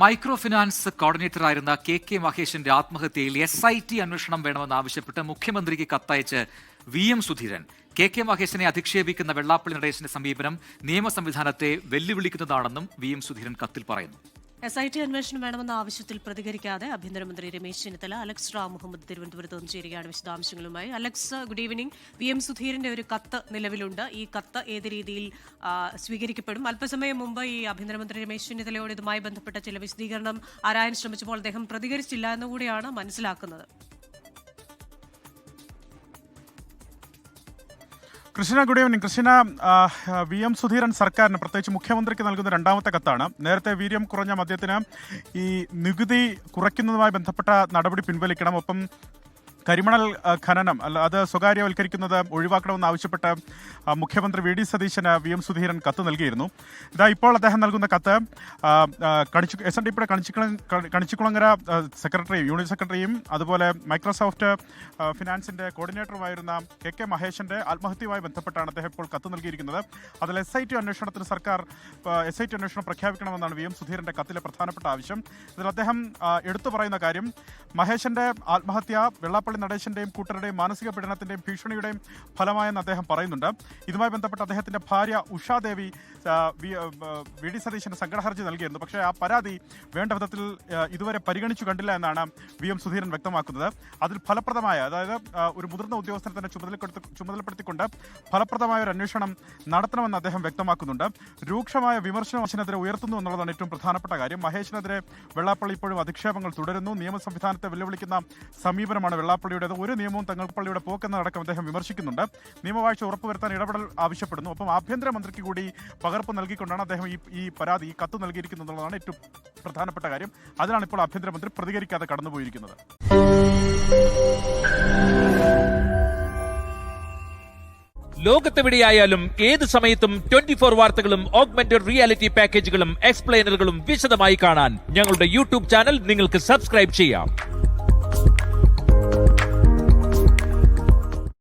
Micro finance കോർഡിനേറ്ററായിരുന്ന K മഹേഷിന്റെ ആത്മഹത്യയിൽ SIT അന്വേഷണം വേണമെന്നാവശ്യപ്പെട്ട് മുഖ്യമന്ത്രിക്ക് കത്തയച്ച് VM സുധീരൻ. കെ മഹേഷിനെ അധിക്ഷേപിക്കുന്ന വെള്ളാപ്പള്ളി നടേശന്റെ സമീപനം നിയമ സംവിധാനത്തെ വെല്ലുവിളിക്കുന്നതാണെന്നും VM സുധീരൻ കത്തിൽ പറയുന്നു. SIT അന്വേഷണം വേണമെന്ന ആവശ്യത്തിൽ പ്രതികരിക്കാതെ ആഭ്യന്തരമന്ത്രി രമേശ് ചെന്നിത്തല അലക്സ് റാം മുഹമ്മദ് തിരുവനന്തപുരത്ത് നിന്ന് ചേരുകയാണ് വിശദാംശങ്ങളുമായി. Alex, good evening. VM സുധീരന്റെ ഒരു കത്ത് നിലവിലുണ്ട്. ഈ കത്ത് ഏത് രീതിയിൽ സ്വീകരിക്കപ്പെടും? അല്പസമയം മുമ്പ് ഈ ആഭ്യന്തരമന്ത്രി രമേശ് ചെന്നിത്തലയോട് ഇതുമായി ബന്ധപ്പെട്ട ചില വിശദീകരണം ആരായാൻ ശ്രമിച്ചപ്പോൾ അദ്ദേഹം പ്രതികരിച്ചില്ല എന്നുകൂടിയാണ് മനസ്സിലാക്കുന്നത്. Krishna, good evening. Krishna, VM Sudheeran സർക്കാരിന്, പ്രത്യേകിച്ച് മുഖ്യമന്ത്രിക്ക് നൽകുന്ന രണ്ടാമത്തെ കത്താണ്. നേരത്തെ വീര്യം കുറഞ്ഞ മദ്യത്തിന് ഈ നികുതി കുറയ്ക്കുന്നതുമായി ബന്ധപ്പെട്ട നടപടി പിൻവലിക്കണം, ഒപ്പം കരിമണൽ ഖനനം അത് സ്വകാര്യവൽക്കരിക്കുന്നത് ഒഴിവാക്കണമെന്ന് ആവശ്യപ്പെട്ട് മുഖ്യമന്ത്രി VD സതീശന് VM സുധീരൻ കത്ത് നൽകിയിരുന്നു. ഇതാ ഇപ്പോൾ അദ്ദേഹം നൽകുന്ന കത്ത് SNDP കണിച്ചിക്കുളങ്ങര സെക്രട്ടറിയും യൂണിറ്റ് സെക്രട്ടറിയും അതുപോലെ മൈക്രോസോഫ്റ്റ് ഫിനാൻസിന്റെ കോർഡിനേറ്ററുമായിരുന്ന കെ മഹേഷിന്റെ ആത്മഹത്യയുമായി ബന്ധപ്പെട്ടാണ് അദ്ദേഹം ഇപ്പോൾ കത്ത് നൽകിയിരിക്കുന്നത്. അതിൽ SIT അന്വേഷണത്തിന് സർക്കാർ SIT അന്വേഷണം പ്രഖ്യാപിക്കണമെന്നാണ് VM സുധീരന്റെ കത്തിലെ പ്രധാനപ്പെട്ട ആവശ്യം. ഇതിൽ അദ്ദേഹം എടുത്തു പറയുന്ന കാര്യം, മഹേഷിന്റെ ആത്മഹത്യ വെള്ളാപ്പള്ളി നടേശന്റെയും കൂട്ടരുടെയും മാനസിക പീഡനത്തിന്റെയും ഭീഷണിയുടെയും ഫലമായെന്ന് അദ്ദേഹം പറയുന്നുണ്ട്. ഇതുമായി ബന്ധപ്പെട്ട് അദ്ദേഹത്തിന്റെ ഭാര്യ ഉഷാദേവി VD സതീശന് സങ്കടഹർജി നൽകിയിരുന്നു. പക്ഷേ ആ പരാതി വേണ്ട വിധത്തിൽ ഇതുവരെ പരിഗണിച്ചു കണ്ടില്ല എന്നാണ് VM സുധീരൻ വ്യക്തമാക്കുന്നത്. അതിൽ ഫലപ്രദമായ, അതായത് ഒരു മുതിർന്ന ഉദ്യോഗസ്ഥനെ തന്നെ ചുമതലപ്പെടുത്തിക്കൊണ്ട് ഫലപ്രദമായ ഒരു അന്വേഷണം നടത്തണമെന്ന് അദ്ദേഹം വ്യക്തമാക്കുന്നുണ്ട്. രൂക്ഷമായ വിമർശനം മഹേഷിനെതിരെ ഉയർത്തുന്നു എന്നുള്ളതാണ് ഏറ്റവും പ്രധാനപ്പെട്ട കാര്യം. മഹേഷിനെതിരെ വെള്ളാപ്പള്ളി ഇപ്പോഴും അധിക്ഷേപങ്ങൾ തുടരുന്നു. നിയമ സംവിധാനത്തെ വെല്ലുവിളിക്കുന്ന സമീപനമാണ് വെള്ളാപ്പള്ളിയുടേത്. ഒരു നിയമവും തങ്ങൾപ്പള്ളിയുടെ പോക്കെന്നതടക്കം അദ്ദേഹം വിമർശിക്കുന്നുണ്ട്. നിയമവാഴ്ച ഉറപ്പുവരുത്താൻ ഇടപെടൽ ആവശ്യപ്പെടുന്നു. ഒപ്പം ആഭ്യന്തരമന്ത്രിക്ക് കൂടി പകർപ്പ് നൽകിക്കൊണ്ടാണ് അദ്ദേഹം ഈ പരാതി, ഈ കത്ത് നൽകിയിരിക്കുന്നത് എന്നുള്ളതാണ് ഏറ്റവും പ്രധാനപ്പെട്ട കാര്യം. അതിലാണ് ഇപ്പോൾ ആഭ്യന്തരമന്ത്രി പ്രതികരിക്കാതെ കടന്നുപോയിരിക്കുന്നത്. ലോകത്തെവിടെയായാലും ഏത് സമയത്തും 24 വാർത്തകളും ഓഗ്മെന്റഡ് റിയാലിറ്റി പാക്കേജുകളും എക്സ്പ്ലെയിനറുകളും വിശദമായി കാണാൻ ഞങ്ങളുടെ YouTube ചാനൽ നിങ്ങൾക്ക് സബ്സ്ക്രൈബ് ചെയ്യാം.